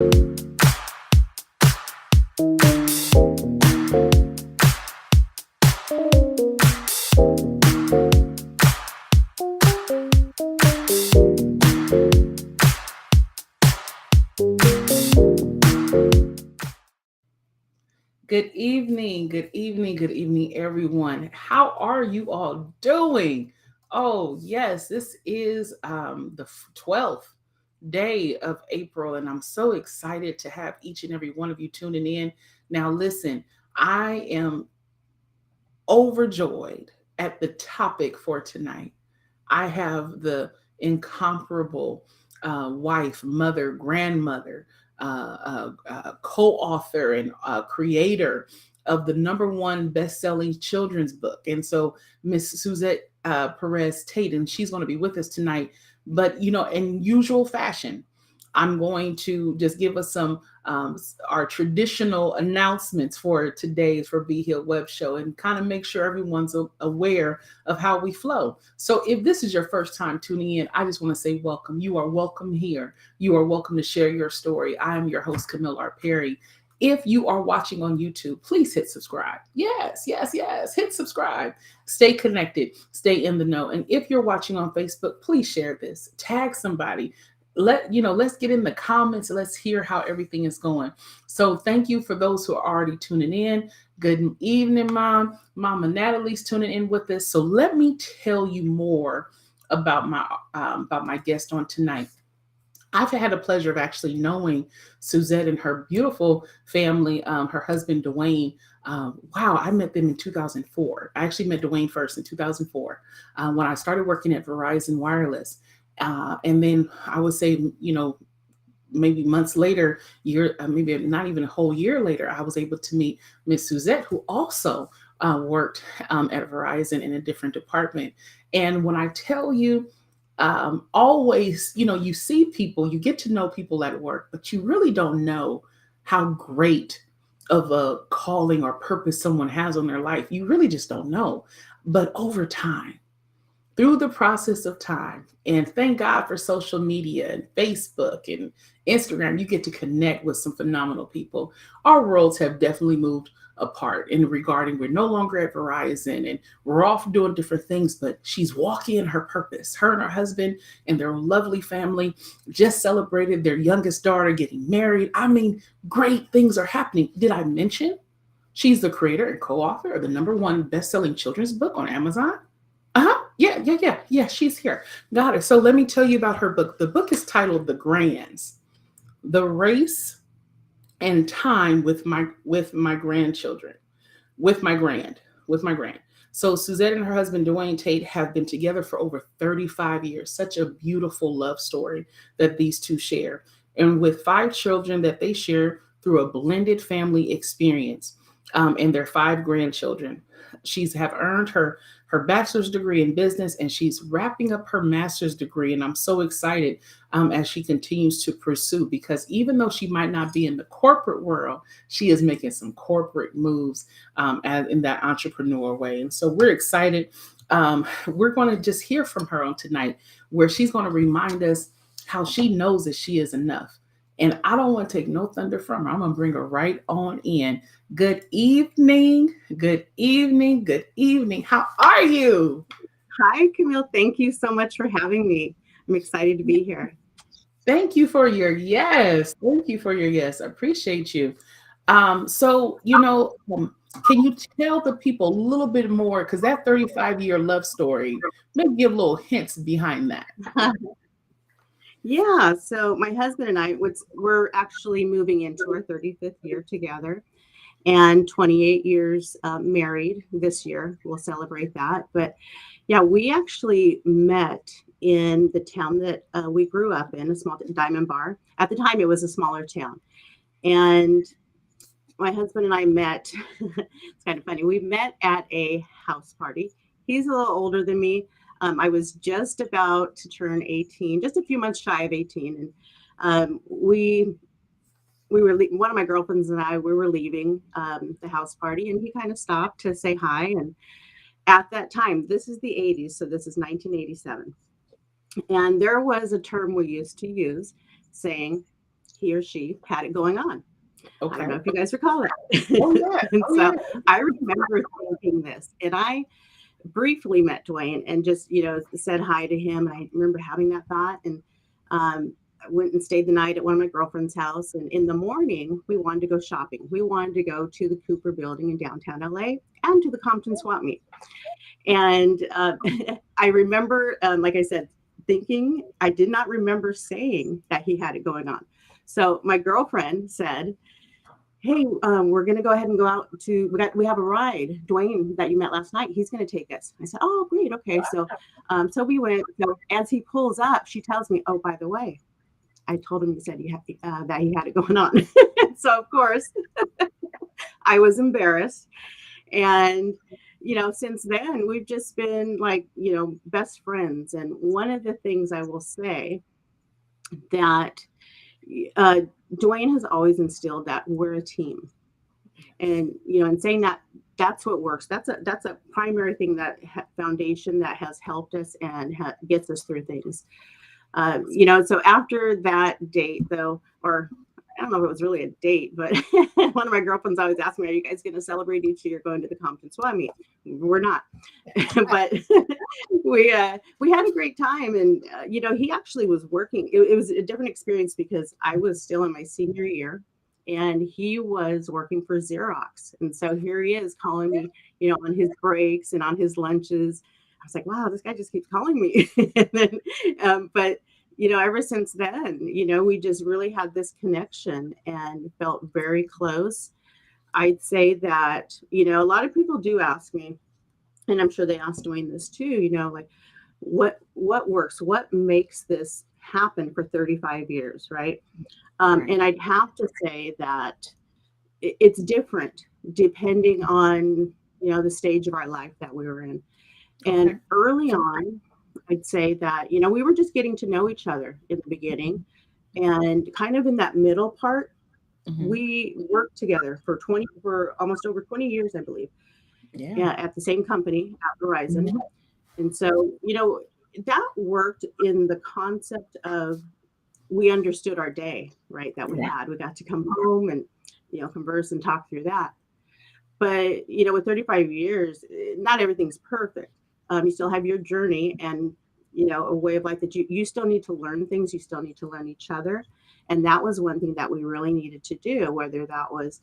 Good evening, everyone. How are you all doing? Oh, yes, this is the 12th day of April, and I'm so excited to have each and every one of you tuning in. Now, listen, I am overjoyed at the topic for tonight. I have the incomparable wife, mother, grandmother, co-author, and creator of the number one best-selling children's book. And so Miss Suzette Perez Tate, and she's going to be with us tonight. But in usual fashion, I'm going to just give us some our traditional announcements for today's for Be Healed Web Show and kind of make sure everyone's aware of how we flow. So if this is your first time tuning in, I just want to say welcome. You are welcome here. You are welcome to share your story. I am your host, Camille R. Perry. If you are watching on YouTube, please hit subscribe. Yes, yes, yes. Hit subscribe. Stay connected. Stay in the know. And if you're watching on Facebook, please share this. Tag somebody. Let's get in the comments. Let's hear how everything is going. So thank you for those who are already tuning in. Good evening, Mama Natalie's tuning in with us. So let me tell you more about my guest on tonight. I've had the pleasure of actually knowing Suzette and her beautiful family, her husband, Dwayne. Wow, I met them in 2004. I actually met Dwayne first in 2004 when I started working at Verizon Wireless. And then I would say, maybe months later, maybe not even a whole year later, I was able to meet Miss Suzette, who also worked at Verizon in a different department. And when I tell you, always, you see people, you get to know people at work, but you really don't know how great of a calling or purpose someone has on their life. You really just don't know. But over time, through the process of time, and thank God for social media and Facebook and Instagram, you get to connect with some phenomenal people. Our worlds have definitely moved apart in regarding we're no longer at Verizon and we're off doing different things, but she's walking in her purpose. Her and her husband and their lovely family just celebrated their youngest daughter getting married. I mean, great things are happening. Did I mention she's the creator and co-author of the number one best-selling children's book on Amazon? Yeah. She's here. Got it. So let me tell you about her book. The book is titled The Grands, The Race and Time with my grandchildren, with my grand. So Suzette and her husband Dwayne Tate have been together for over 35 years. Such a beautiful love story that these two share, and with 5 children that they share through a blended family experience, and their 5 grandchildren. She's have earned her bachelor's degree in business, and she's wrapping up her master's degree. And I'm so excited as she continues to pursue, because even though she might not be in the corporate world, she is making some corporate moves in that entrepreneur way. And so we're excited. We're going to just hear from her on tonight, where she's going to remind us how she knows that she is enough. And I don't want to take no thunder from her. I'm going to bring her right on in. Good evening. Good evening. Good evening. How are you? Hi, Camille. Thank you so much for having me. I'm excited to be here. Thank you for your yes. Thank you for your yes. I appreciate you. Can you tell the people a little bit more? Because that 35-year love story, maybe give little hints behind that. Yeah, so my husband and I, we're actually moving into our 35th year together and 28 years married this year. We'll celebrate that. But yeah, we actually met in the town that we grew up in, a small Diamond Bar. At the time, it was a smaller town. And my husband and I met, it's kind of funny, we met at a house party. He's a little older than me. I was just about to turn 18, just a few months shy of 18. And we were, one of my girlfriends and I, we were leaving the house party, and he kind of stopped to say hi. And at that time, this is the 80s, so this is 1987. And there was a term we used to use saying, he or she had it going on. I don't Okay. know if you guys recall Oh that. yeah. And Oh so yeah. I remember thinking this, and I briefly met Dwayne and just, said hi to him. And I remember having that thought. And I went and stayed the night at one of my girlfriend's house. And in the morning, we wanted to go shopping. We wanted to go to the Cooper building in downtown LA and to the Compton swap meet. And I remember, like I said, thinking, I did not remember saying that he had it going on. So my girlfriend said, hey, we're going to go ahead and go out to, we have a ride. Dwayne that you met last night, he's going to take us. I said, oh, great. Okay. So we went. So as he pulls up, she tells me, oh, by the way, I told him, he said that he had it going on. So of course I was embarrassed. And, since then we've just been like, best friends. And one of the things I will say that uh, Dwayne has always instilled that we're a team. And, and saying that that's what works. That's a primary thing, that foundation that has helped us and gets us through things. So after that date though, or I don't know if it was really a date, but one of my girlfriends always asked me, are you guys going to celebrate each year going to the Compton swap meet? We're not, but we had a great time. And, he actually was working. It was a different experience because I was still in my senior year and he was working for Xerox. And so here he is calling me, on his breaks and on his lunches. I was like, wow, this guy just keeps calling me. And then, but ever since then, we just really had this connection and felt very close. I'd say that, a lot of people do ask me, and I'm sure they asked Dwayne this too, like what works, what makes this happen for 35 years, right? Right. And I'd have to say that it's different depending on, the stage of our life that we were in. And Okay. early on, I'd say that, we were just getting to know each other in the beginning. And kind of in that middle part, Hmm. we worked together for almost over 20 years, I believe, Yeah. yeah, at the same company at Verizon. Mhm. And so, that worked in the concept of we understood our day, right, that we Right. had. We got to come home and, converse and talk through that. But, with 35 years, not everything's perfect. You still have your journey and, a way of life that you still need to learn things. You still need to learn each other. And that was one thing that we really needed to do, whether that was,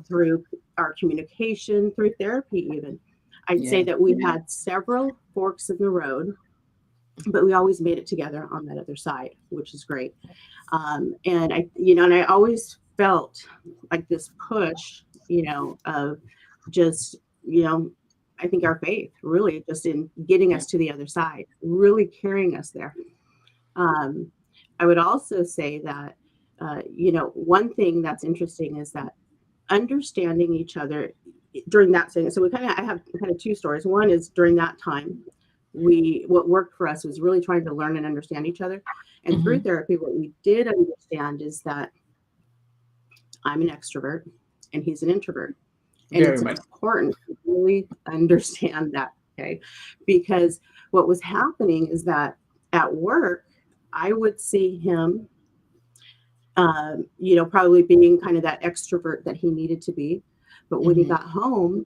through our communication, through therapy, even. I'd say Yeah. that we had several forks in the road, but we always made it together on that other side, which is great. And I always felt like this push, of just, I think our faith really just in getting Yeah. us to the other side, really carrying us there. Um, I would also say that, one thing that's interesting is that understanding each other during that thing. So I have kind of two stories. One is during that time, what worked for us was really trying to learn and understand each other. And through Hmm. therapy, what we did understand is that I'm an extrovert and he's an introvert. And Very it's much. important to really understand that, okay? Because what was happening is that at work, I would see him, probably being kind of that extrovert that he needed to be. But when he Hmm. got home,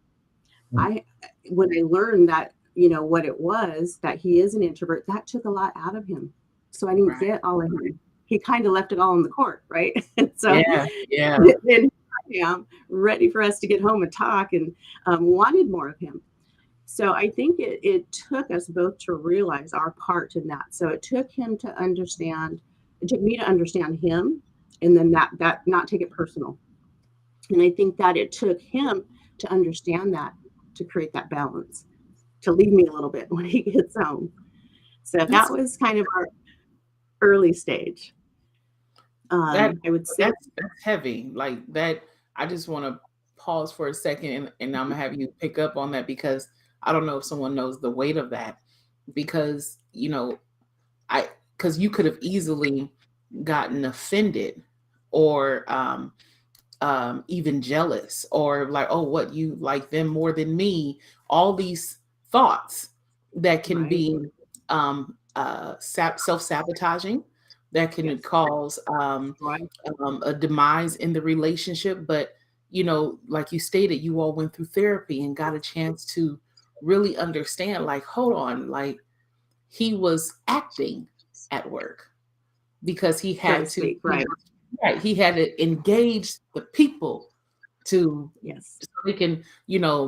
when I learned that, what it was, that he is an introvert, that took a lot out of him. So I didn't Right. get all of him. He kind of left it all on the court, right? And so Yeah. Yeah. then I am ready for us to get home and talk and wanted more of him. So I think it took us both to realize our part in that. So it took it took me to understand him and then that not take it personal. And I think that it took him to understand that, to create that balance, to leave me a little bit when he gets home. So that That's was kind of our early stage. that I would say, that's heavy. Like that, I just want to pause for a second and I'm gonna have you pick up on that because I don't know if someone knows the weight of that. Because, I because you could have easily gotten offended or even jealous or like, oh, what, you like them more than me? All these thoughts that can right, be self sabotaging that can Yes. cause Right. a demise in the relationship. But, like you stated, you all went through therapy and got a chance to really understand, like, hold on, like he was acting at work because he So to had to, speak. Right. right, he had to engage the people to Yes. so they can,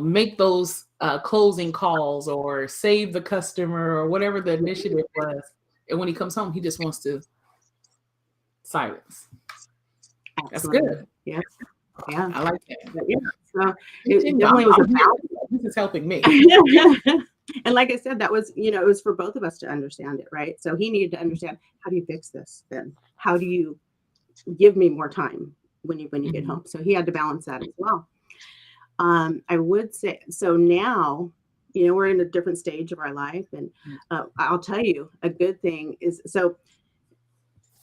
make those closing calls or save the customer or whatever the initiative was. And when he comes home, he just wants to silence. That's Absolutely. good. Yes. Yeah. I like that. But yeah. So it Continue. definitely was a I'm here. This is helping me. balance. And like I said, that was, it was for both of us to understand it, right? So he needed to understand, how do you fix this then? How do you give me more time when you get Mhm. home? So he had to balance that as well. I would say so now, we're in a different stage of our life, and I'll tell you a good thing is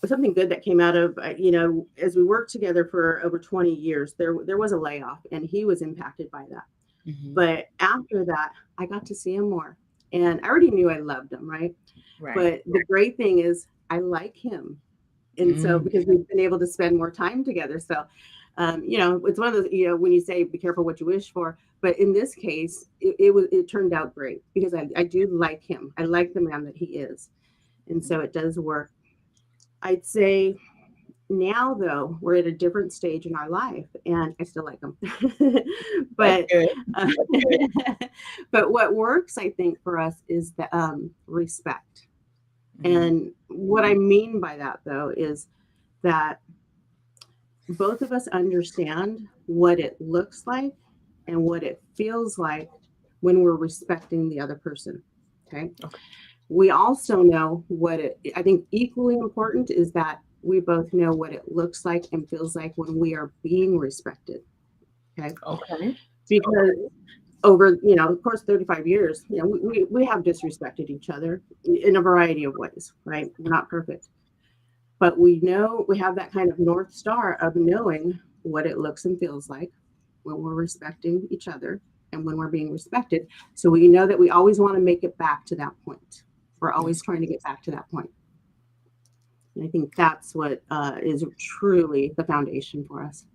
something good that came out of as we worked together for over 20 years. There was a layoff, and he was impacted by that. Mhm. But after that, I got to see him more, and I already knew I loved him, right? Right. But the great thing is I like him. And so Mm. because we've been able to spend more time together. So, it's one of those, when you say be careful what you wish for, but in this case, it turned out great because I do like him. I like the man that he is. And so it does work. I'd say now though, we're at a different stage in our life and I still like him. That's but good. uh, but what works, I think, for us is the respect. Mhm. And what I mean by that though is that both of us understand what it looks like and what it feels like when we're respecting the other person. Okay. Okay. We also know I think equally important is that we both know what it looks like and feels like when we are being respected. Okay. Okay. Because over, of course, 35 years, we have disrespected each other in a variety of ways, right? We're not perfect. But we know we have that kind of North Star of knowing what it looks and feels like when we're respecting each other and when we're being respected. So we know that we always want to make it back to that point. We're always Yes. trying to get back to that point. And I think that's what is truly the foundation for us.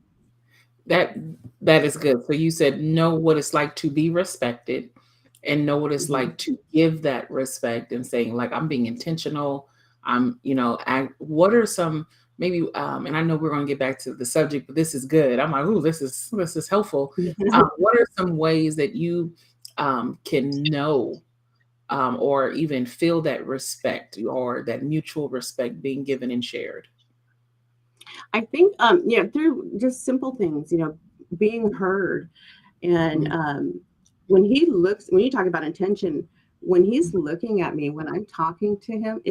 That that is good. So you said know what it's like to be respected and know what it's Mhm. like to give that respect and saying like I'm being intentional. What are some maybe and I know we're going to get back to the subject, but this is good. I'm like, "Ooh, this is helpful." What are some ways that you can know or even feel that respect or that mutual respect being given and shared? I think, through just simple things, being heard. And Mm, when you talk about intention, when he's looking at me, when I'm talking to him,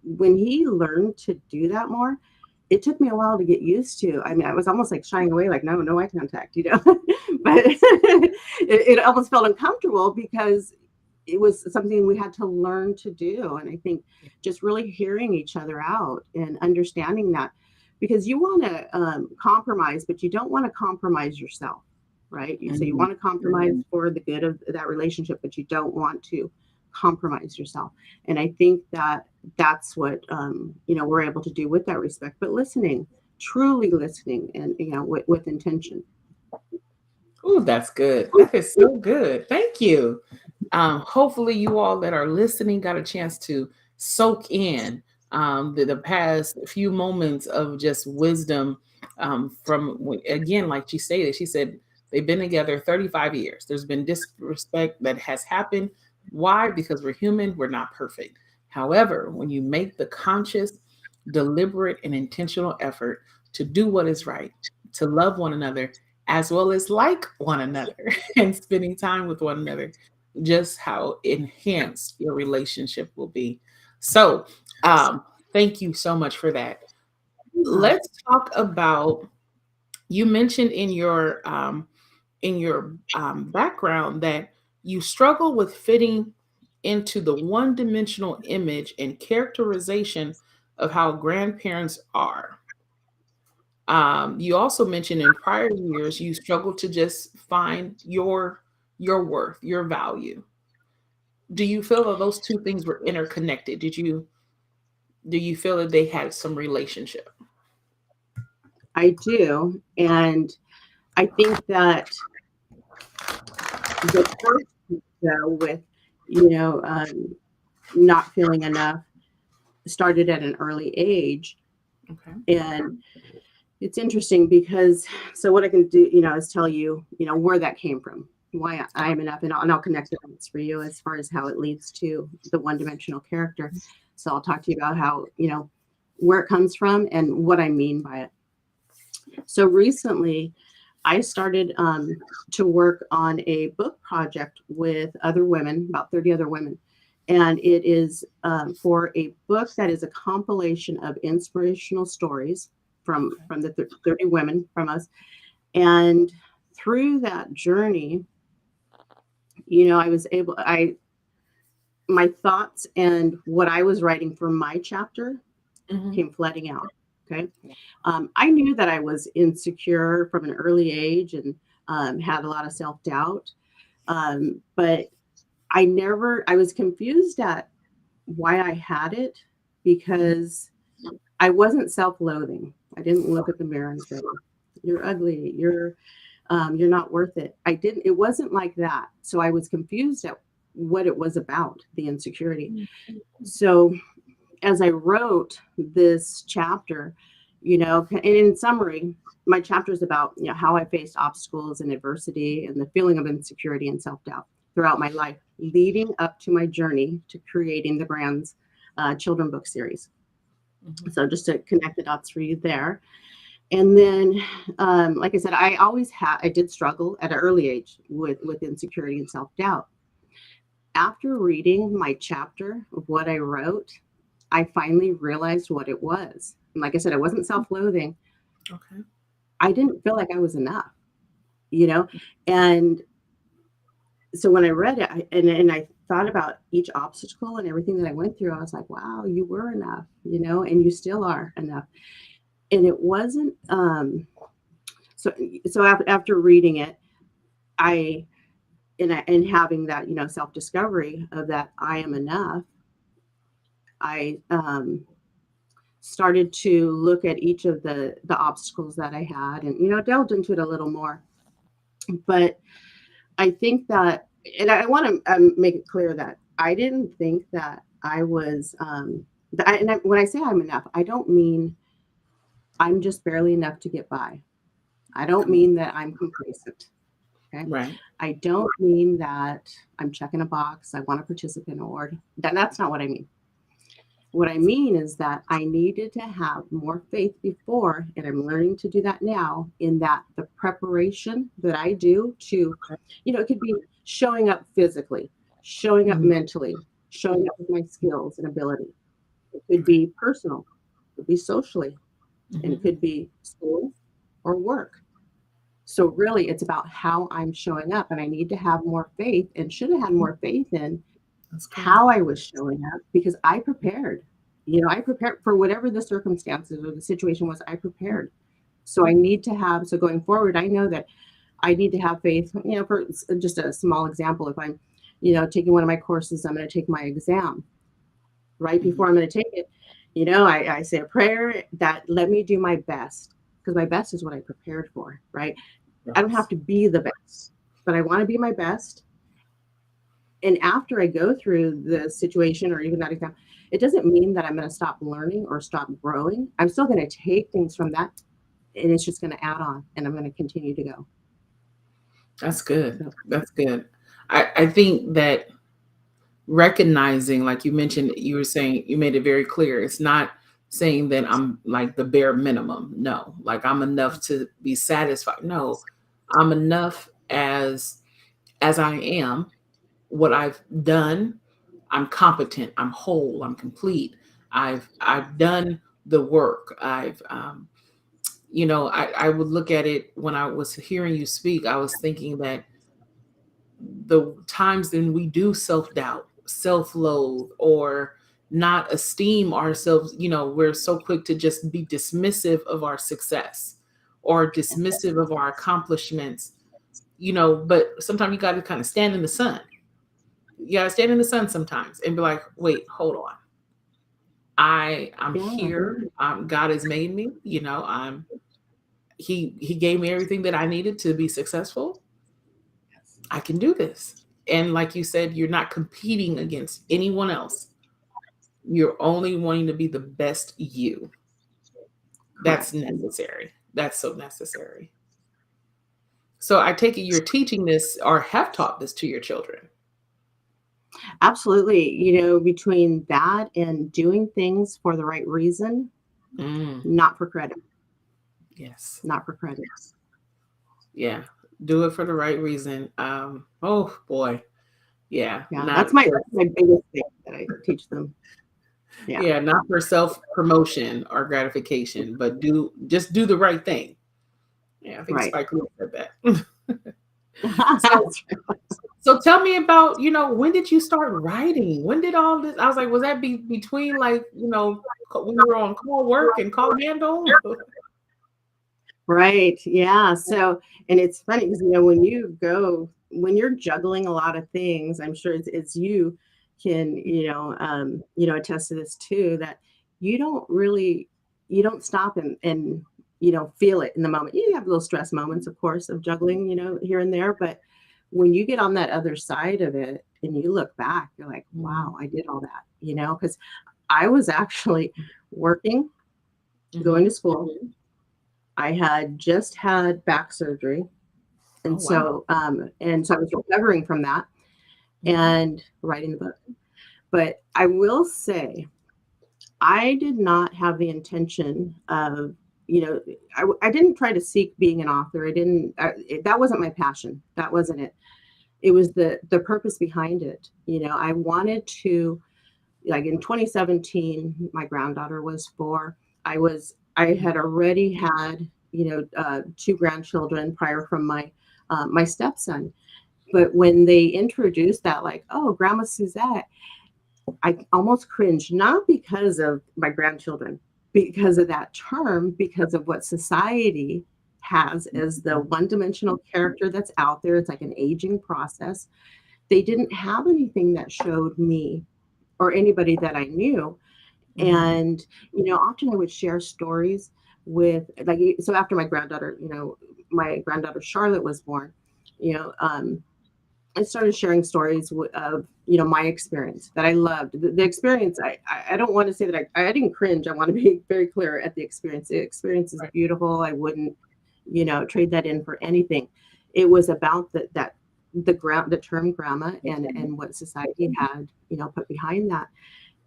when he learned to do that more, it took me a while to get used to. I mean, I was almost like shying away, like, no, no eye contact, but it almost felt uncomfortable because it was something we had to learn to do. And I think just really hearing each other out and understanding that because you want to compromise, but you don't want to compromise yourself, right? So you mm, want to compromise for the good of that relationship, but you don't want to compromise yourself. And I think that that's what we're able to do with that respect, but listening, truly listening, and with intention. Ooh, that's good. That is so good. Thank you. Hopefully, you all that are listening got a chance to soak in the past few moments of just wisdom again, like she said, they've been together 35 years. There's been disrespect that has happened. Why? Because we're human, we're not perfect. However, when you make the conscious, deliberate, and intentional effort to do what is right, to love one another, as well as like one another and spending time with one another, just how enhanced your relationship will be. So, thank you so much for that. Yeah. Let's talk about you mentioned in your background that you struggle with fitting into the one-dimensional image and characterization of how grandparents are. You also mentioned in prior years you struggled to just find your worth, your value. Do you feel that those two things were interconnected? Did you Do you feel that they had some relationship? I do. And I think that the first piece, though, with, you know, not feeling enough started at an early age. Okay. And it's interesting because, so what I can do, is tell you, where that came from, why I am enough, and I'll connect the dots for you as far as how it leads to the one-dimensional character. So I'll talk to you about how, where it comes from and what I mean by it. So recently, I started to work on a book project with other women, about 30 other women. And it is for a book that is a compilation of inspirational stories from the 30 women from us. And through that journey, my thoughts and what I was writing for my chapter Mm-hmm. came flooding out. Okay. I knew that I was insecure from an early age and had a lot of self-doubt. But I was confused at why I had it because I wasn't self-loathing. I didn't look at the mirror and say, "You're ugly. You're not worth it." It wasn't like that. So I was confused at what it was about, the insecurity. So as I wrote this chapter, and in summary, my chapter is about, how I faced obstacles and adversity and the feeling of insecurity and self-doubt throughout my life, leading up to my journey to creating the brand's children book series. Mm-hmm. So just to connect the dots for you there. And then, like I said, I did struggle at an early age with insecurity and self-doubt. After reading my chapter of what I wrote, I finally realized what it was. And like I said, I wasn't self-loathing. Okay. I didn't feel like I was enough, you know? And so when I read it and I thought about each obstacle and everything that I went through, I was like, wow, you were enough, and you still are enough. And it wasn't, so after reading it, and having that, self-discovery of that I am enough, I started to look at each of the obstacles that I had and, delved into it a little more. But I think that, and I want to make it clear that I didn't think that I was, when I say I'm enough, I don't mean I'm just barely enough to get by. I don't mean that I'm complacent. Okay. Right. I don't mean that I'm checking a box. I want a participant award. That's not what I mean. What I mean is that I needed to have more faith before, and I'm learning to do that now, in that the preparation that I do to, it could be showing up physically, showing up mentally, showing up with my skills and ability. It could be personal, it could be socially, and it could be school or work. So really it's about how I'm showing up, and I need to have more faith, and should have had more faith in how I was showing up, because I prepared. I prepared for whatever the circumstances or the situation was. I prepared. So I need to have, so going forward, I know that I need to have faith, for just a small example. If I'm, taking one of my courses, I'm going to take my exam. Right before I'm going to take it, I say a prayer that let me do my best, because my best is what I prepared for, right? I don't have to be the best, but I want to be my best. And after I go through the situation or even that exam, it doesn't mean that I'm going to stop learning or stop growing. I'm still going to take things from that, and it's just going to add on, and I'm going to continue to go. That's good. That's good. I think that recognizing, like you mentioned, you were saying, you made it very clear. It's not saying that I'm like the bare minimum. No, like I'm enough to be satisfied. No, I'm enough as I am. What I've done, I'm competent, I'm whole, I'm complete. I've done the work. I would look at it when I was hearing you speak. I was thinking that the times when we do self-doubt, self-loathe, or not esteem ourselves, we're so quick to just be dismissive of our success or dismissive of our accomplishments, but sometimes you got to kind of stand in the sun. You got to stand in the sun sometimes and be like, wait, hold on. I'm Yeah. here. God has made me, he gave me everything that I needed to be successful. I can do this. And like you said, you're not competing against anyone else. You're only wanting to be the best you. That's Correct. necessary. That's so necessary. So I take it you're teaching this or have taught this to your children. Absolutely. Between that and doing things for the right reason, Mm, not for credit, yes. not for credit. Yeah. Do it for the right reason. Oh boy. Yeah. Yeah, Not that's my biggest thing that I teach them. Yeah, yeah, not for self promotion or gratification, but do the right thing. Yeah, I think right. Spike Lee said that. So That's right. so tell me about, when did you start writing? When did all this? I was like, was that between like, when you were on call work and call handle? Right. Yeah. So, and it's funny because when you're juggling a lot of things, I'm sure it's you can attest to this too, that you don't really you don't stop and feel it in the moment. You have little stress moments, of course, of juggling, here and there, but when you get on that other side of it and you look back, you're like, Mhm, wow, I did all that, because I was actually working, going mhm. to school. I had just had back surgery, Oh, and wow. so I was recovering from that Mhm, and writing the book. But I will say, I did not have the intention of, you know, I didn't try to seek being an author. That wasn't my passion. That wasn't it. It was the purpose behind it. I wanted to, like in 2017, my granddaughter was 4. I had already had, two grandchildren prior from my stepson. But when they introduced that, like, oh, Grandma Suzette, I almost cringed, not because of my grandchildren, because of that term, because of what society has as the one-dimensional character that's out there. It's like an aging process. They didn't have anything that showed me or anybody that I knew. mhm. And, often I would share stories with, like, so after my granddaughter Charlotte was born, you know, um, I started sharing stories of, my experience that I loved. The experience, I don't want to say that I didn't cringe. I want to be very clear at the experience. The experience is Right. beautiful. I wouldn't, trade that in for anything. It was about the term grandma and what society had, put behind that.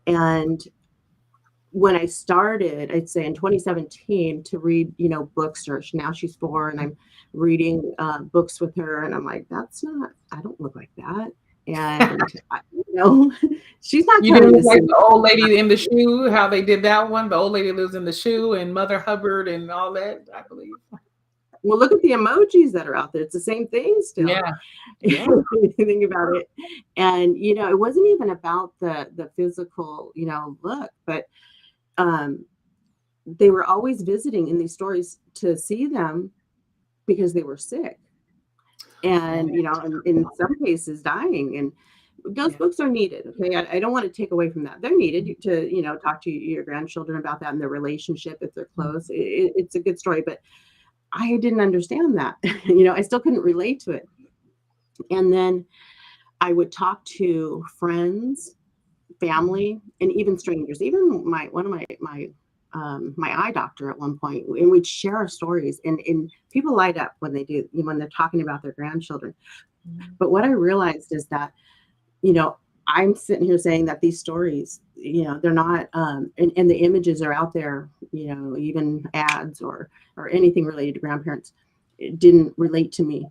And when I started, I'd say in 2017 to read, books, or now she's 4 and I'm reading books with her. And I'm like, I don't look like that. And, she's not You coming didn't to look see like me. the old lady in the shoe, how they did that one? The old lady lives in the shoe and Mother Hubbard and all that, I believe. Well, look at the emojis that are out there. It's the same thing still. Yeah. Yeah. When you think about it. And, it wasn't even about the physical, look, but um, they were always visiting in these stories to see them because they were sick. Oh, And in some cases dying, and those yeah. books are needed. Okay, I don't want to take away from that. They're needed to talk to your grandchildren about that and their relationship if they're close. It's a good story, but I didn't understand that. I still couldn't relate to it. And then I would talk to friends, Mhm. family, and even strangers. Even one of my eye doctor at one point, and we'd share our stories, and people light up when they do, when they're talking about their grandchildren. Mhm. But what I realized is that, you know, I'm sitting here saying that these stories, they're not, and the images are out there, even ads or anything related to grandparents, it didn't relate to me.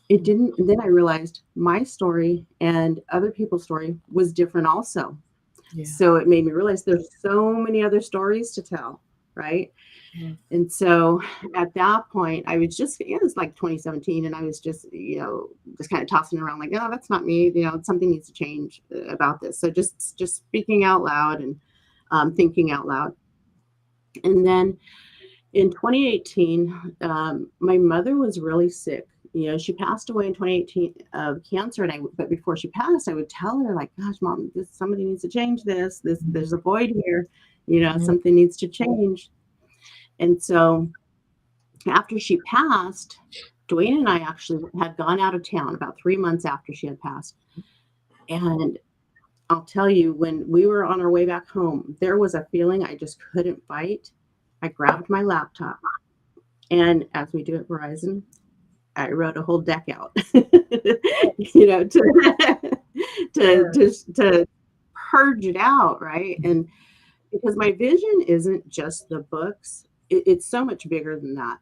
It Mhm. didn't. And then I realized my story and other people's story was different also. Yeah. So it made me realize there's so many other stories to tell, right? Yeah. And so at that point, I was it was like 2017, and I was just, just kind of tossing around like, no, that's not me. Something needs to change about this. So just speaking out loud and thinking out loud. And then in 2018, my mother was really sick. She passed away in 2018 of cancer, but before she passed, I would tell her, like, gosh, Mom, somebody needs to change this. There's a void here. Something needs to change. And so after she passed, Dwayne and I actually had gone out of town about 3 months after she had passed. And I'll tell you, when we were on our way back home, there was a feeling I just couldn't fight. I grabbed my laptop, and as we do at Verizon, I wrote a whole deck out, to purge it out, right? And because my vision isn't just the books, it's so much bigger than that.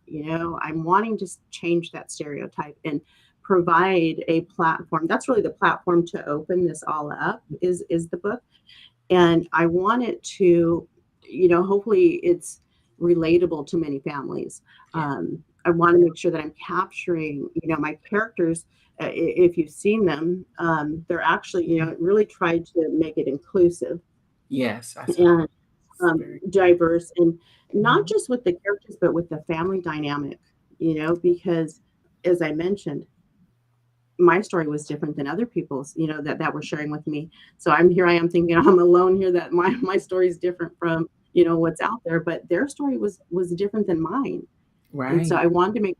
I'm wanting to change that stereotype and provide a platform. That's really the platform to open this all up is the book. And I want it to, hopefully it's relatable to many families. I want to make sure that I'm capturing, my characters. If you've seen them, they're actually, really tried to make it inclusive. Yes, I saw. And diverse, and not just with the characters, but with the family dynamic, because as I mentioned, my story was different than other people's, that were sharing with me. So I am thinking I'm alone here, that my story is different from, what's out there, but their story was different than mine. Right. And so I wanted to make,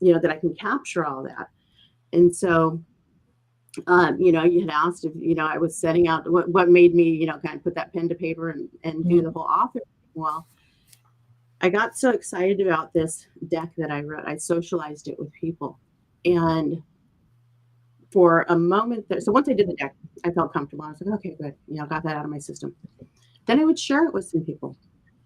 that I can capture all that. And so, you had asked if, I was setting out what made me, kind of put that pen to paper and do the whole author. Well, I got so excited about this deck that I wrote. I socialized it with people. And for a moment there, so once I did the deck, I felt comfortable. I was like, okay, good. Got that out of my system. Then I would share it with some people.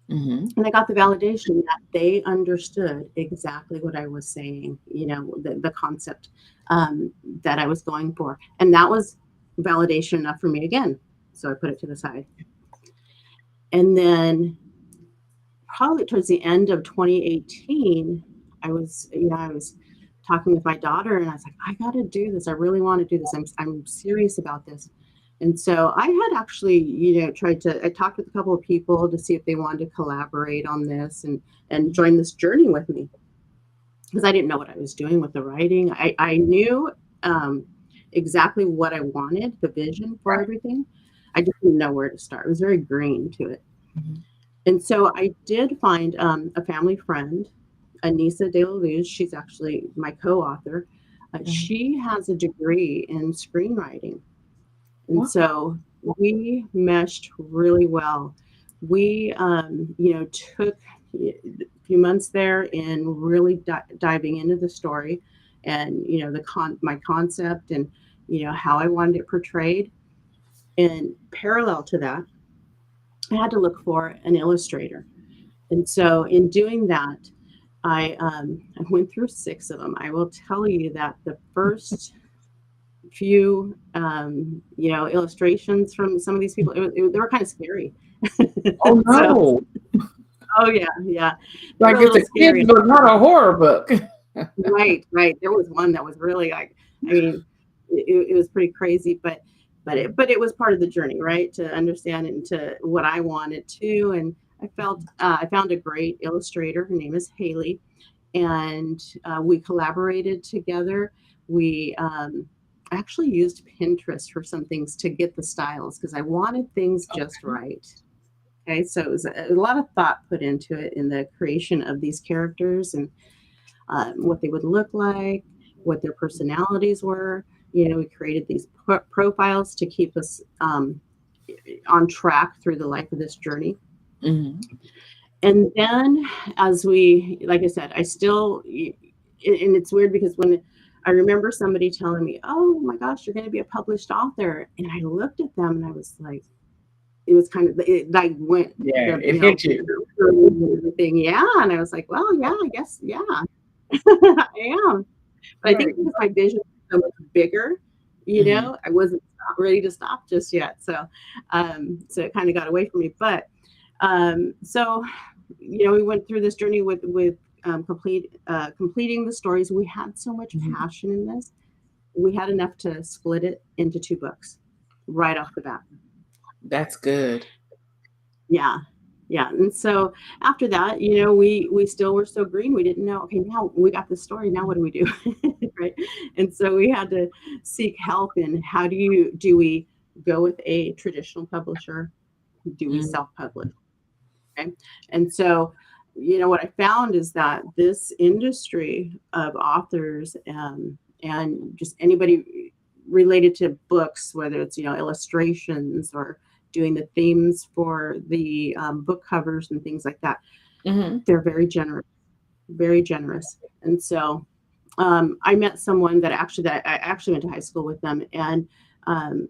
And I got the validation that they understood exactly what I was saying, the concept that I was going for. And that was validation enough for me again. So I put it to the side. And then probably towards the end of 2018, I was talking with my daughter, and I was like, I got to do this. I really want to do this. I'm serious about this. And so I had actually, I talked with a couple of people to see if they wanted to collaborate on this and join this journey with me, because I didn't know what I was doing with the writing. I knew exactly what I wanted, the vision for everything. I just didn't know where to start. It was very green to it. And so I did find a family friend, Anissa De La Luz. She's actually my co-author. She has a degree in screenwriting. And so we meshed really well. We, took a few months there in really diving into the story and, my concept and, how I wanted it portrayed. And parallel to that, I had to look for an illustrator. And so in doing that, I went through 6 of them. I will tell you that the first few, illustrations from some of these people, they were kind of scary. Oh no! Oh yeah. Like it's a kid's book, not a horror book. Right. There was one that was really like, it was pretty crazy, but it was part of the journey, right? To understand into what I wanted to, and I found a great illustrator. Her name is Haley, and we collaborated together. We actually used Pinterest for some things to get the styles, because I wanted things just right. Okay, so it was a lot of thought put into it in the creation of these characters and what they would look like, what their personalities were. We created these profiles to keep us on track through the life of this journey. And then as like I said, I still, and it's weird because when I remember somebody telling me, oh my gosh, you're going to be a published author. And I looked at them and I was like, it was kind of, it went. Yeah, it hit you. Everything. Yeah. And I was like, well, yeah, I guess, yeah, I am. But I think because my vision was so much bigger, I wasn't ready to stop just yet. So it kind of got away from me. But so, we went through this journey with completing the stories. We had so much passion in this. We had enough to split it into 2 books right off the bat. That's good. Yeah. Yeah. And so after that, we still were so green. We didn't know, okay, now we got the story. Now what do we do? Right. And so we had to seek help in how do we go with a traditional publisher? Do we Mm, self-publish? Okay. And so, what I found is that this industry of authors, and just anybody related to books, whether it's, illustrations or doing the themes for the book covers and things like that, mhm, they're very generous, very generous. And so I met someone that I actually went to high school with them, and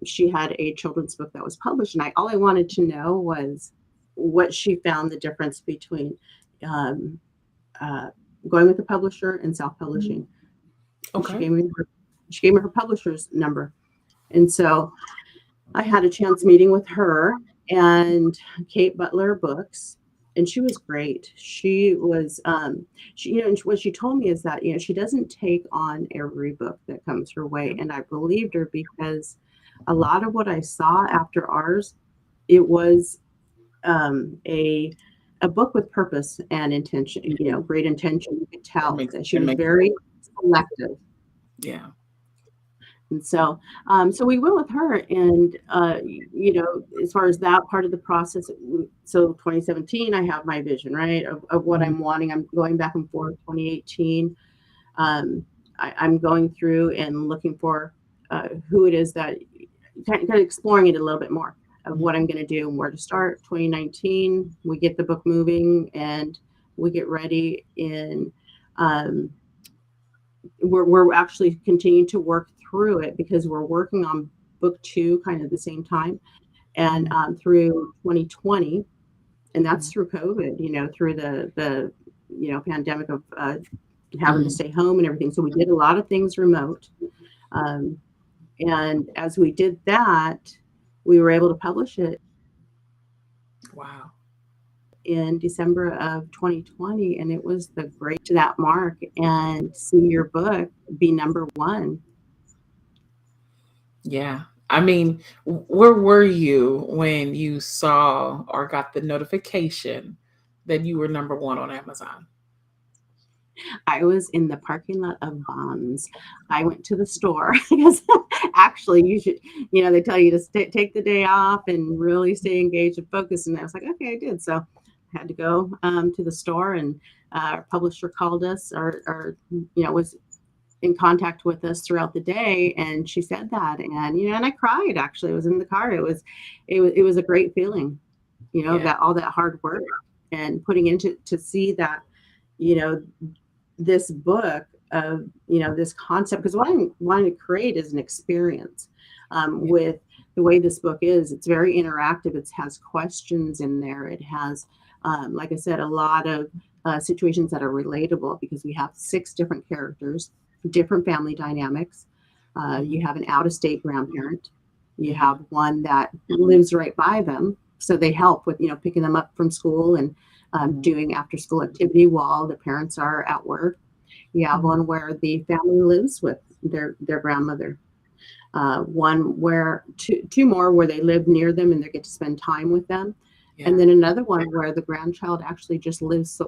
she had a children's book that was published, and all I wanted to know was what she found the difference between um, uh, going with the publisher and mhm. self-publishing. And Okay. she gave me her publisher's number, and so I had a chance meeting with her and Kate Butler Books, and she was great. And what she told me is that, she doesn't take on every book that comes her way. And I believed her because a lot of what I saw after ours, it was a book with purpose and intention, great intention. You could That tell makes that she that was makes very selective. yeah. And so, so we went with her, and as far as that part of the process, so 2017, I have my vision, right, of what Mhm, I'm wanting. I'm going back and forth. 2018, I'm going through and looking for who it is that kind of exploring it a little bit more of mhm. what I'm going to do and where to start. 2019, we get the book moving and we get ready in. Um, we're actually continuing to work through it because we're working on book two kind of at the same time, and Mhm, through 2020, and that's mhm, through COVID, through the pandemic of having to mhm. stay home and everything. So we did a lot of things remote, um, and as we did that, we were able to publish it Wow. in December of 2020, and it was the great to that mark and see your book be number one. Yeah. I mean, where were you when you saw or got the notification that you were number one on Amazon? I was in the parking lot of Bonds. I went to the store because actually you should, they tell you to take the day off and really stay engaged and focused. And I was like, okay, I did. So I had to go to the store, and our publisher called us, or was in contact with us throughout the day, and she said that, and and I cried. Actually, I was in the car. It was a great feeling, Yeah. that all that hard work and putting into to see that, you know this book of, this concept, because what I'm wanting to create is an experience, Yeah. with the way this book is. It's very interactive. It has questions in there. It has, like I said, a lot of situations that are relatable, because we have 6 different characters, different family dynamics. Mhm, You have an out-of-state grandparent. You mhm, have one that lives right by them, so they help with, picking them up from school and mhm, doing after school activity while the parents are at work. You have mhm. one where the family lives with their grandmother. One where two more where they live near them and they get to spend time with them. And Yeah. then another one where the grandchild actually just lives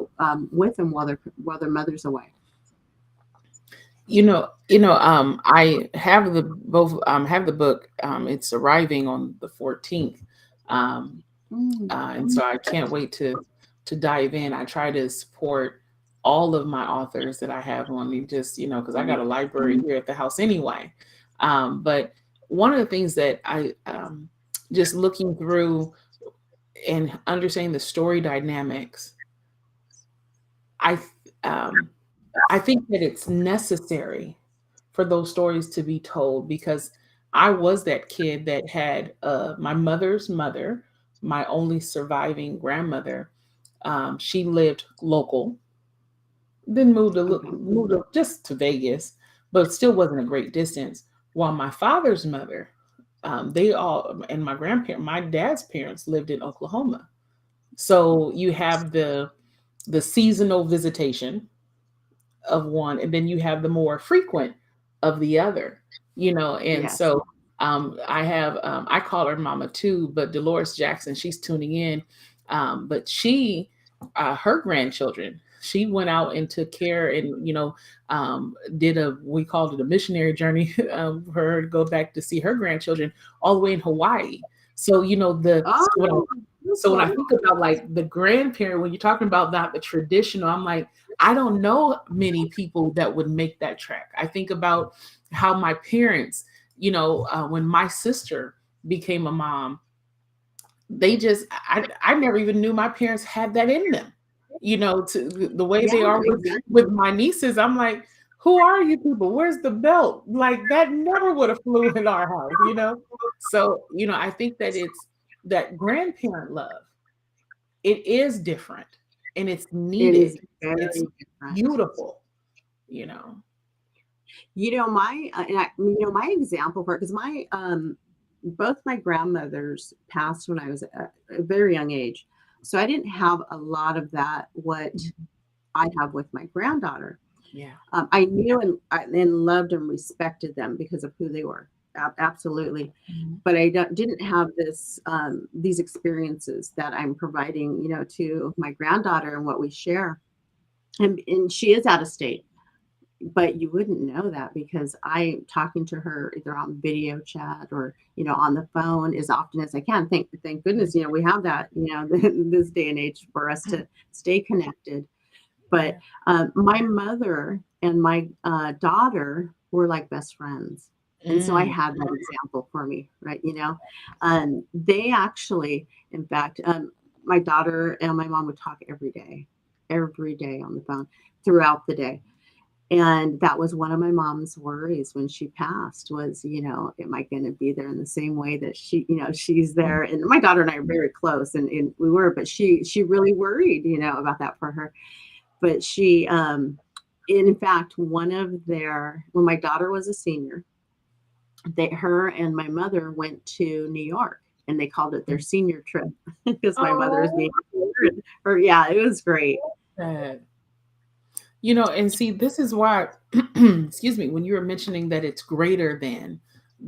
with them while their mother's away. I have the both have the book. It's arriving on the 14th. Um, Mm, and so I can't wait to dive in. I try to support all of my authors that I have on me, just because I got a library here at the house anyway. But one of the things that I just looking through and understanding the story dynamics, I um, I think that it's necessary for those stories to be told because I was that kid that had my mother's mother, my only surviving grandmother. She lived local, then okay. just to Vegas, but still wasn't a great distance. While my father's mother, they all and my dad's parents lived in Oklahoma. So you have the seasonal visitation of one, and then you have the more frequent of the other, and Yes. so I call her Mama too, but Dolores Jackson, she's tuning in. But she, her grandchildren, she went out and took care and, did we called it a missionary journey for her to go back to see her grandchildren all the way in Hawaii. So, Oh, so when I okay. think about like the grandparent, when you're talking about not the traditional, I'm like, I don't know many people that would make that trek. I think about how my parents, when my sister became a mom, I never even knew my parents had that in them. To the way Yeah, they are with exactly. my nieces, I'm like, who are you people? Where's the belt? Like that never would have flew in our house. So, I think that it's that grandparent love. It is different and it's It is needed. It's very different. beautiful, you know. My example for it, because my both my grandmothers passed when I was at a very young age, so I didn't have a lot of that what I have with my granddaughter. Yeah. I knew and loved and respected them because of who they were, absolutely. Mhm. But I didn't have these experiences that I'm providing, to my granddaughter and what we share. And she is out of state, but you wouldn't know that because I'm talking to her either on video chat or on the phone as often as I can. Thank goodness we have that this day and age for us to stay connected. But Yeah. my mother and my daughter were like best friends. And so I Mm. had that example for me, right? They actually, in fact, my daughter and my mom would talk every day on the phone throughout the day. And that was one of my mom's worries when she passed was, am I going to be there in the same way that she's there? And my daughter and I are very close and we were, but she really worried, about that for her. But in fact, when my daughter was a senior, her and my mother went to New York and they called it their senior trip because my mother is Oh, being, or yeah, it was great. sad. And see, this is why, excuse me, when you were mentioning that it's greater than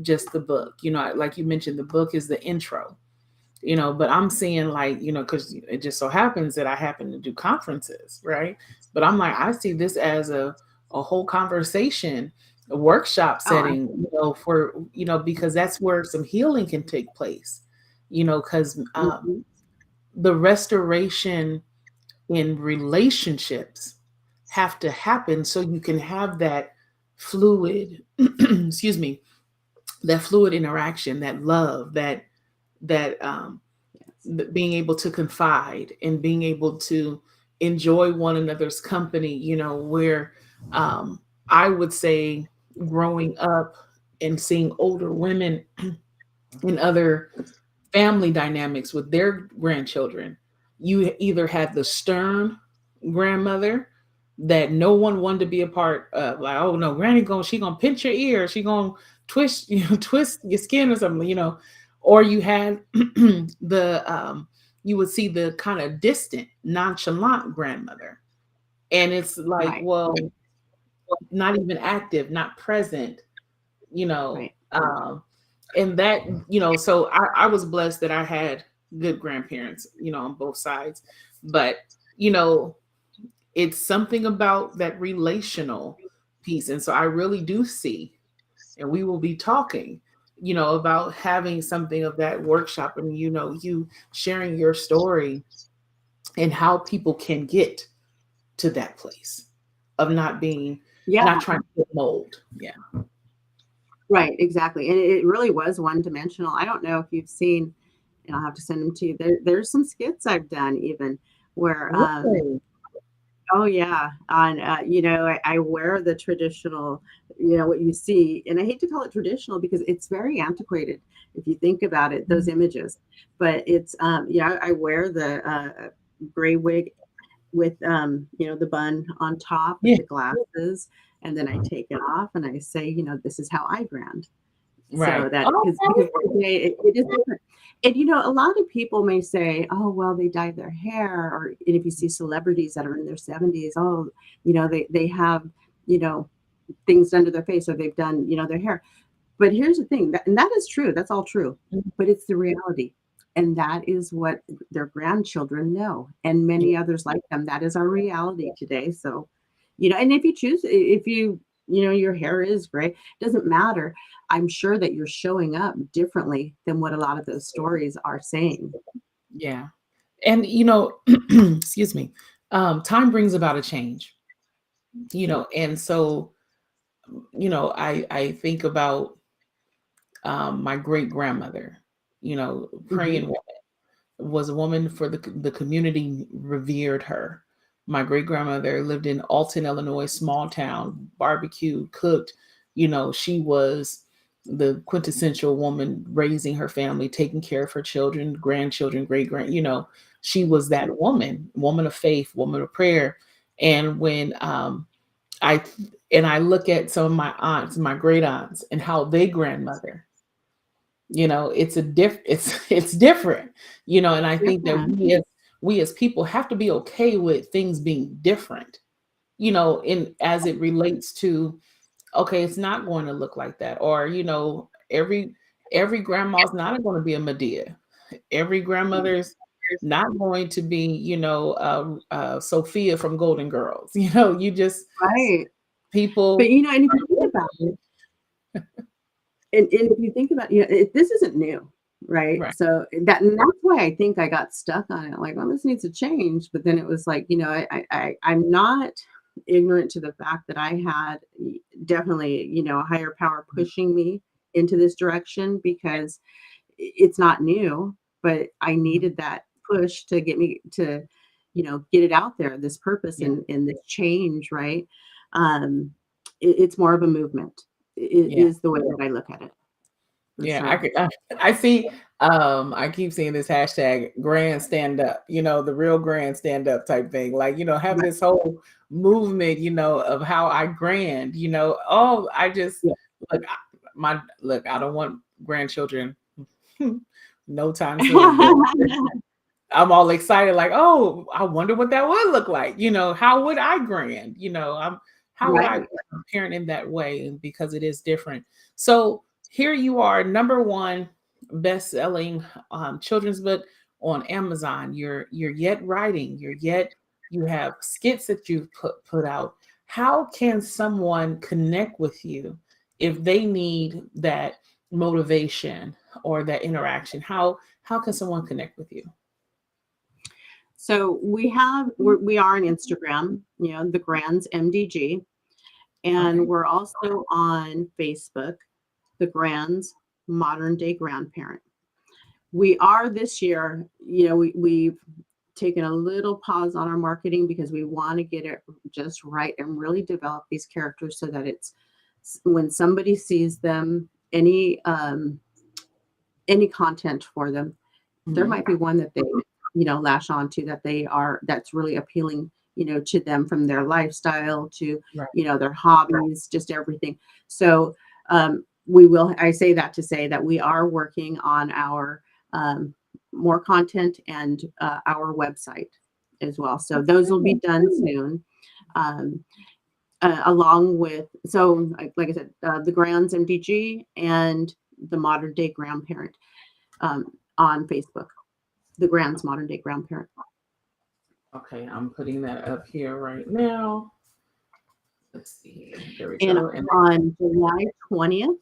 just the book, like you mentioned, the book is the intro, but I'm seeing like, because it just so happens that I happen to do conferences, right? But I'm like, I see this as a whole conversation, a workshop Oh, setting, for, because that's where some healing can take place, because absolutely. the restoration in relationships have to happen so you can have that fluid excuse me, that fluid interaction, that love, that Yes. being able to confide and being able to enjoy one another's company, where um I would say growing up and seeing older women in other family dynamics with their grandchildren, you either had the stern grandmother that no one wanted to be a part of, like, oh no, granny she gonna pinch your ear, she gonna twist twist your skin or something, or you had the you would see the kind of distant nonchalant grandmother, and it's like, Right. well, not even active, not present, you know Right. um and that, so I was blessed that I had good grandparents, on both sides. But you know it's something about that relational piece, and so I really do see, and we will be talking, about having something of that workshop, and you sharing your story and how people can get to that place of Yeah. not trying to fit mold. Yeah. Right, exactly, and it really was one-dimensional. I don't know if you've seen, and I'll have to send them to you. There's some skits I've done even where, Really? oh yeah, on I wear the traditional, what you see, and I hate to call it traditional because it's very antiquated if you think about it, those images. But it's yeah, I wear the gray wig with the bun on top with Yeah. the glasses, and then I take it off and I say, this is how I brand. So Right. that because Okay. today it is different. And a lot of people may say, oh well, they dyed their hair, or and if you see celebrities that are in their 70s, oh, they have, you know, things done to their face or they've done, their hair. But here's the thing, and that is true, that's all true. But it's the reality. And that is what their grandchildren know, and many others like them. That is our reality today. So, and if you choose, if your hair is gray, doesn't matter. I'm sure that you're showing up differently than what a lot of those stories are saying. Yeah. And, excuse me, time brings about a change, and so, I think about my great grandmother, Hmm. praying woman, was a woman for the community revered her. My great grandmother lived in Alton, Illinois, small town, barbecue, cooked. She was the quintessential woman raising her family, taking care of her children, grandchildren, great grand. She was that woman of faith, woman of prayer. And when I I look at some of my aunts, my great aunts, and how they grandmother, it's it's different, and I think that Yeah. we as people have to be okay with things being different, in as it relates to, okay, it's not going to look like that, or every grandma's not going to be a Medea. Every grandmother's not going to be, Sophia from Golden Girls. You just Right. But people. and if you think about it, and if you think about, this isn't new, right? Right. So and that's why I think I got stuck on it. Like, well, this needs to change. But then it was like, I'm not ignorant to the fact that I had definitely, a higher power pushing me into this direction, because it's not new, but I needed that push to get me to, get it out there, this purpose Yeah. and this change, right? Um, it's more of a movement, Yeah. is the way that I look at it, for Yeah, I sure. could, I see, I keep seeing this hashtag grand stand up, the real grand stand up type thing. Like, have Right. this whole movement, of how I grand, oh, I just Yeah. look, I don't want grandchildren no time soon, but I'm all excited, like, oh, I wonder what that would look like. How would I grand? How would I Right. parent in that way? And because it is different. So here you are, number one best-selling children's book on Amazon. You're yet writing. You have skits that you've put out. How can someone connect with you if they need that motivation or that interaction? How can someone connect with you? So we are on Instagram, the Grands MDG, and Okay. we're also on Facebook, the Grands Modern Day Grandparent. We are this year, we've taken a little pause on our marketing because we want to get it just right and really develop these characters so that it's when somebody sees them, any content for them, there Mhm. might be one that they lash on to, that's really appealing, to them, from their lifestyle to Right. their hobbies, just everything. So we will I say that to say that we are working on our more content and our website as well, so those will be Okay. done soon. um, Along with, so like I said, the Grounds MDG and the Modern Day Grandparent, on Facebook, the Grand's Modern Day Grandparent. Okay, I'm putting that up here right now. Let's see. There we And go. And on July 20th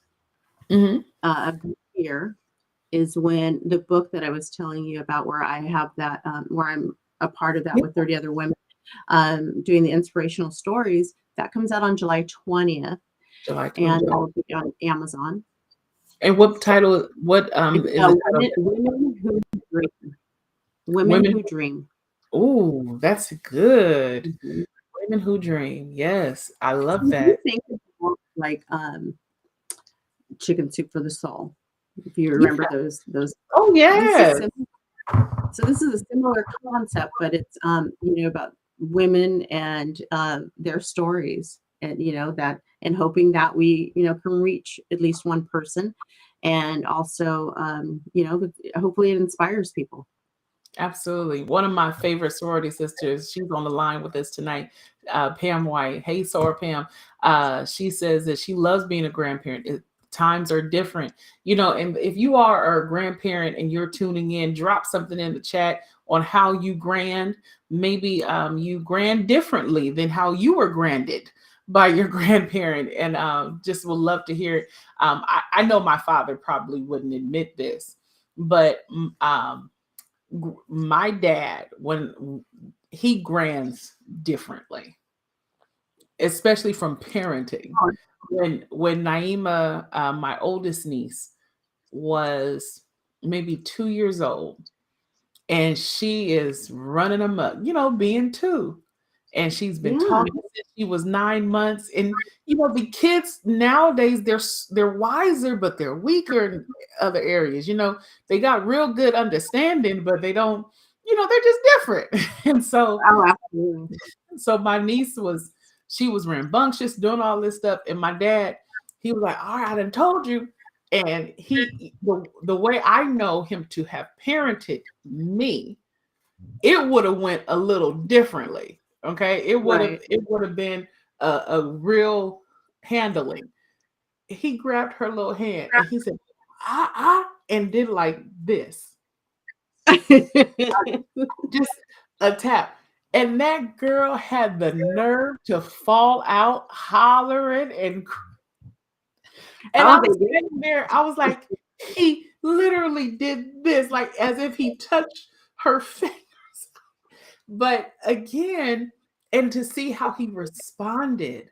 mhm. of this year is when the book that I was telling you about, where I have that, where I'm a part of that Yeah, with 30 other women, doing the inspirational stories, that comes out on July 20th, July and 20th. that'll be on Amazon. And what title? What It's is the title? Women Who Dream. Women Women. Who Dream. Oh, that's good. Mhm. Women who dream. Yes, I love So if you that. think about, like, Chicken Soup for the Soul, if you Yeah. remember those, Oh, this is yes. similar. So this is a similar concept, but it's about women and their stories, and that, and hoping that we can reach at least one person, and also hopefully it inspires people. Absolutely. One of my favorite sorority sisters, she's on the line with us tonight, Pam White. Hey, Sora Pam. She says that she loves being a grandparent. times are different, and if you are a grandparent and you're tuning in, drop something in the chat on how you grand. Maybe you grand differently than how you were granded by your grandparent, and just would love to hear it. I know my father probably wouldn't admit this, but my dad, when he grands differently, especially from parenting. When Naima, my oldest niece, was maybe 2 years old, and she is running amok, being two. And she's been Yeah. talking since she was 9 months. And the kids nowadays, they're wiser, but they're weaker in other areas. They got real good understanding, but they don't, they're just different. And so Oh, absolutely. my niece she was rambunctious, doing all this stuff. And my dad, he was like, all right, I done told you. And the way I know him to have parented me, it would have went a little differently. Okay. Right. It would have been a real handling. He grabbed her little hand and he said, and did like this, just a tap. And that girl had the nerve to fall out hollering and I Oh, was they did. sitting there, I was like, he literally did this, like as if he touched her fingers. But again, and to see how he responded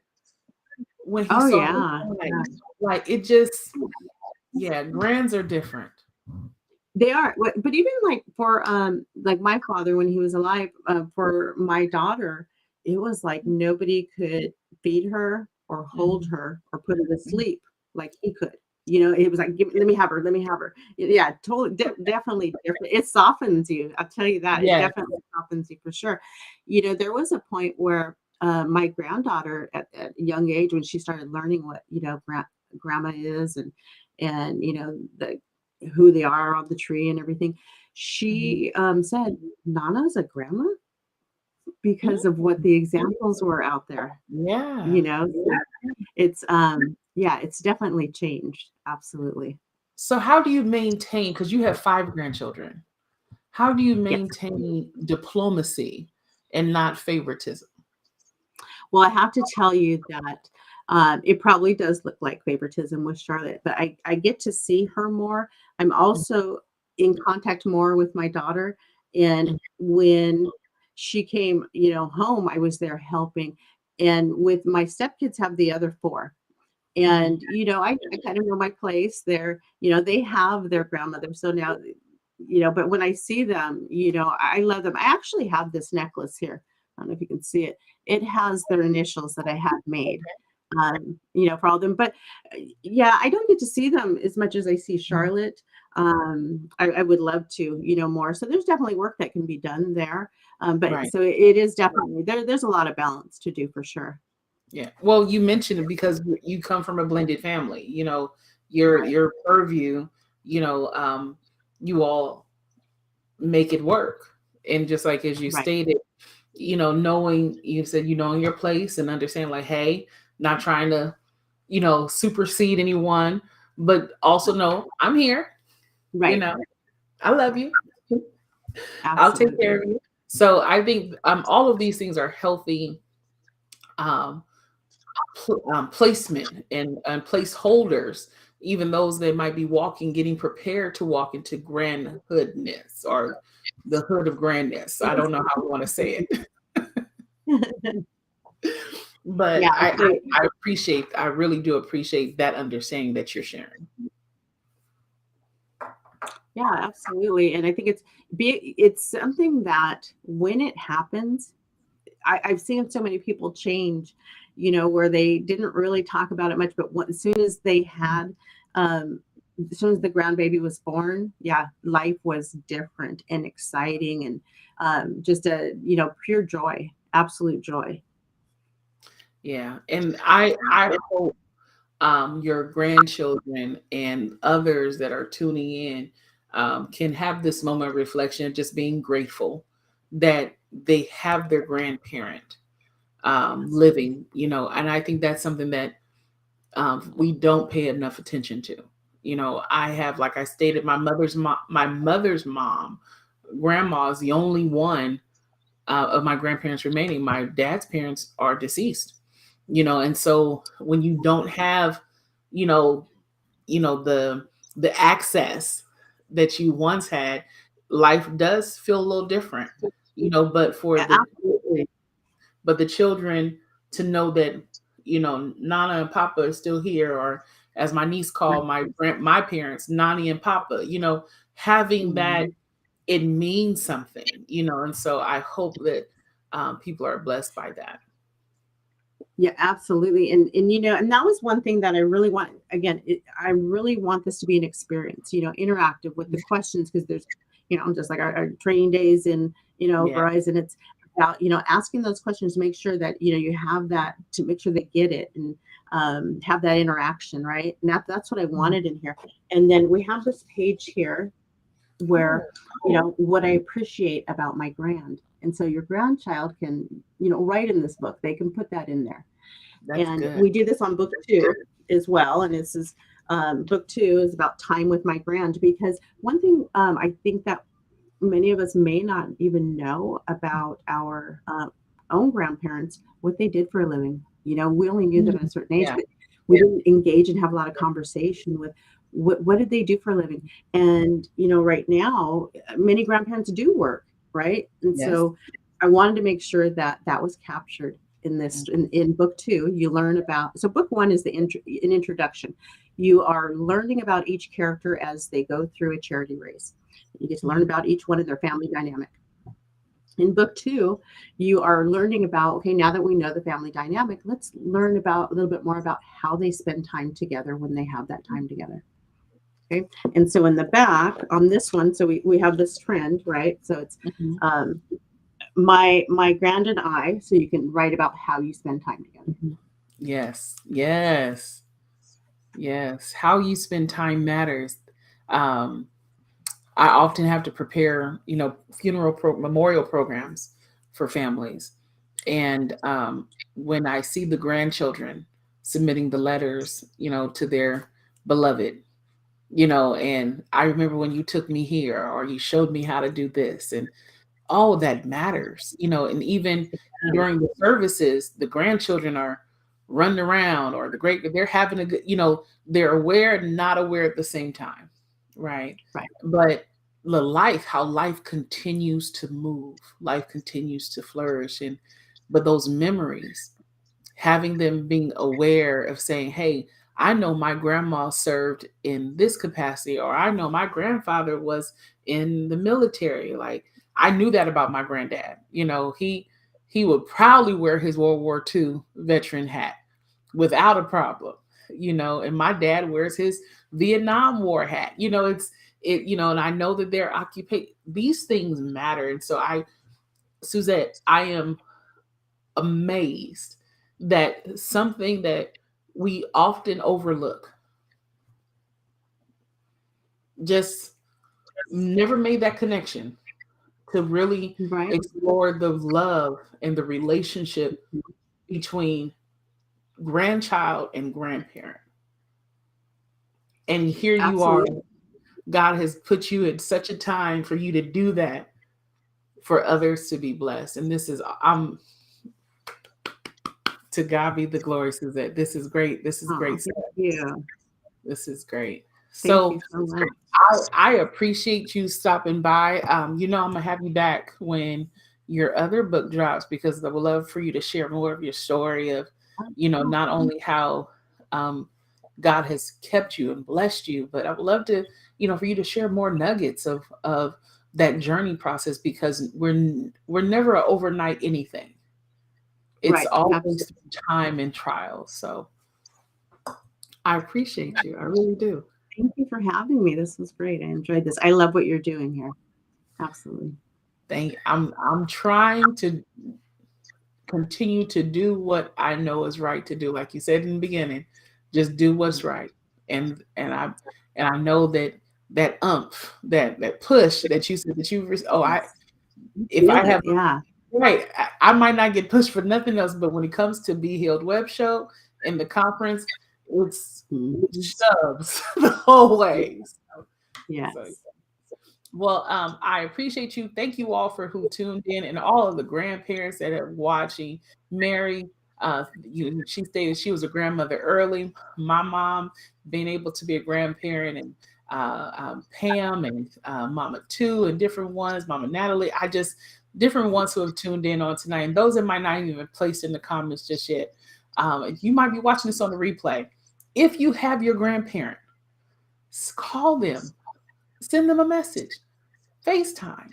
when he Oh, saw her yeah. crying, like it just, yeah, grands are different. They are, but even like my father when he was alive, for my daughter, it was like nobody could feed her or hold Mhm. her or put her to sleep like he could. It was like, let me have her, let me have her. Yeah, totally, definitely different. It softens you. I'll tell you that. It Yes. definitely softens you for sure. There was a point where my granddaughter at a young age, when she started learning what grandma is, and the who they are on the tree and everything. Mhm. She said, Nana's a grandma because of what Mm. the examples were out there, you Yeah. know? So yeah, it's definitely changed. Absolutely. So how do you maintain, because you have 5 grandchildren, how do you Yes. maintain diplomacy and not favoritism? Well, I have to tell you that it probably does look like favoritism with Charlotte, but I get to see her more. I'm also in contact more with my daughter. And Mhm. when she came, home, I was there helping. And with my stepkids have the other four. Mhm. And, I kind of know my place there. They have their grandmother. So now, but when I see them, I love them. I actually have this necklace here. I don't know if you can see it. It has their initials that I had made, for all of them. But yeah, I don't get to see them as much as I see Mhm. Charlotte. I would love to, more. So there's definitely work that can be done there. But Right. so it is definitely there's a lot of balance to do for sure. Yeah. Well, you mentioned it because you come from a blended family. Your purview, you know, um, you all make it work. And just like as you Right. stated, knowing you said knowing your place and understand like, hey, not trying to, supersede anyone, but also know I'm here, you Right. know, I love you. I'll take care Absolutely. of you. So I think all of these things are healthy um, placement and placeholders, even those that might be walking, getting prepared to walk into grandhoodness or the hood of grandness. I don't know how we want to say it, but Yeah, I really do appreciate that understanding that you're sharing. yeah, absolutely. And I think it's something that when it happens, I've seen so many people change, where they didn't really talk about it much, but as soon as they had, as soon as the grandbaby was born, yeah, life was different and exciting and just pure joy, absolute joy. Yeah, and I hope your grandchildren and others that are tuning in can have this moment of reflection of just being grateful that they have their grandparent living, and I think that's something that we don't pay enough attention to. I have, like I stated, my mother's mom, grandma is the only one of my grandparents remaining. My dad's parents are deceased, and so when you don't have, you know, the access that you once had, life does feel a little different, but for Yeah, the absolutely. but the children to know that, Nana and Papa is still here, or as my niece called my parents, Nani and Papa, having that, Mhm. it means something, and so I hope that people are blessed by that. Yeah, absolutely. And that was one thing that I really want. Again, I really want this to be an experience, interactive with the questions, because there's, just like our training days in, Yeah. Verizon, it's about, asking those questions to make sure that, you have that, to make sure they get it, and have that interaction, right? And that's what I Mhm. wanted in here. And then we have this page here where, Oh, cool. what I appreciate about my grand. And so your grandchild can, write in this book. They can put that in there. That's And good. we do this on book 2 as well. And this is, book 2 is about time with my grand, because one thing, I think that many of us may not even know about our own grandparents, what they did for a living. We only knew them Mhm. at a certain age, Yeah. but we didn't engage and have a lot of conversation with what did they do for a living. And right now, many grandparents do work, right? And Yes. so I wanted to make sure that that was captured in this, in book 2. You learn about, so book 1 is an introduction. You are learning about each character as they go through a charity race. You get to learn Mhm. about each one and their family dynamic. In book 2, you are learning about, okay, now that we know the family dynamic, let's learn about a little bit more about how they spend time together when they have that time together. Okay. And so in the back on this one, so we have this trend, right? So it's Mhm. um, my grand and I, so you can write about how you spend time together. Mhm. Yes. Yes. Yes. How you spend time matters. Um, I often have to prepare, memorial programs for families. And when I see the grandchildren submitting the letters, to their beloved, and I remember when you took me here, or you showed me how to do this, and all of that matters, and even during the services, the grandchildren are running around, or they're having a good, they're aware and not aware at the same time, right? Right. But how life continues to move, life continues to flourish, but those memories, having them being aware of saying, hey, I know my grandma served in this capacity, or I know my grandfather was in the military. Like, I knew that about my granddad. He would proudly wear his World War II veteran hat without a problem. And my dad wears his Vietnam War hat. And I know that their occupation, these things matter. And so Suzette, I am amazed that something that we often overlook, just never made that connection to really Right. explore the love and the relationship between grandchild and grandparent. And here you are, Absolutely. God has put you at such a time for you to do that, for others to be blessed. And I'm to God be the glory, Suzette. This is great. This is Oh, great thank stuff. you. This is great. Thank you So so much. I appreciate you stopping by. I'm gonna have you back when your other book drops, because I would love for you to share more of your story of, not only how God has kept you and blessed you, but I would love to, for you to share more nuggets of that journey process, because we're never a overnight anything. It's Right. always Absolutely. through time and trials. So I appreciate you. I really do. Thank you for having me. This was great. I enjoyed this. I love what you're doing here. Absolutely. I'm trying to continue to do what I know is right to do. Like you said in the beginning, just do what's right. And I know that that that push that you said that if I Feel have it. Yeah. right, I might not get pushed for nothing else, but when it comes to Be Healed Web Show and the conference, It's Mhm. shoves the whole way. Yes. So, well, I appreciate you. Thank you all for who tuned in, and all of the grandparents that are watching. Mary, she stated she was a grandmother early. My mom being able to be a grandparent, and Pam and Mama Two, and different ones, Mama Natalie. I just different ones who have tuned in on tonight, and those that might not even placed in the comments just yet. You might be watching this on the replay. If you have your grandparent, call them, send them a message, FaceTime,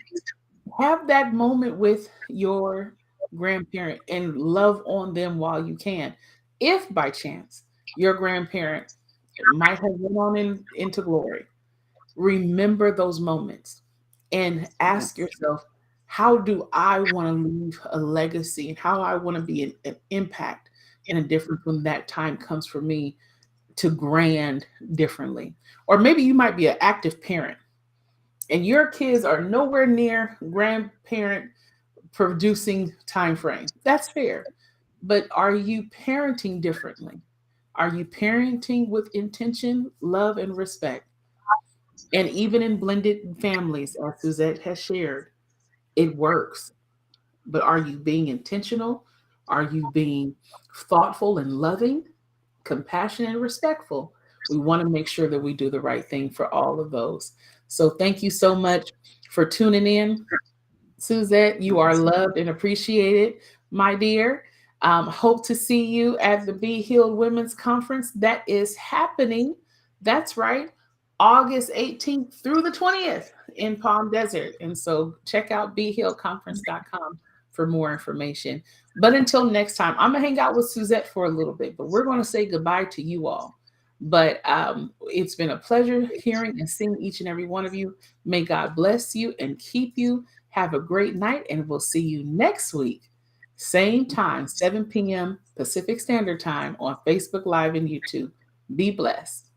have that moment with your grandparent and love on them while you can. If by chance your grandparent might have went on into glory, remember those moments and ask Yes. yourself, how do I want to leave a legacy, and how I want to be an impact and a difference when that time comes for me to grand differently. Or maybe you might be an active parent and your kids are nowhere near grandparent producing time frame. That's fair. But are you parenting differently? Are you parenting with intention, love, and respect? And even in blended families, as Suzette has shared, it works. But are you being intentional? Are you being thoughtful and loving, compassionate and respectful? We want to make sure that we do the right thing for all of those. So thank you so much for tuning in. Suzette, you are loved and appreciated, my dear. Hope to see you at the Be Healed Women's Conference that is happening. That's right, August 18th through the 20th in Palm Desert. And so check out BeHealedConference.com for more information. But until next time, I'm going to hang out with Suzette for a little bit, but we're going to say goodbye to you all. But it's been a pleasure hearing and seeing each and every one of you. May God bless you and keep you. Have a great night, and we'll see you next week. Same time, 7 p.m. Pacific Standard Time on Facebook Live and YouTube. Be blessed.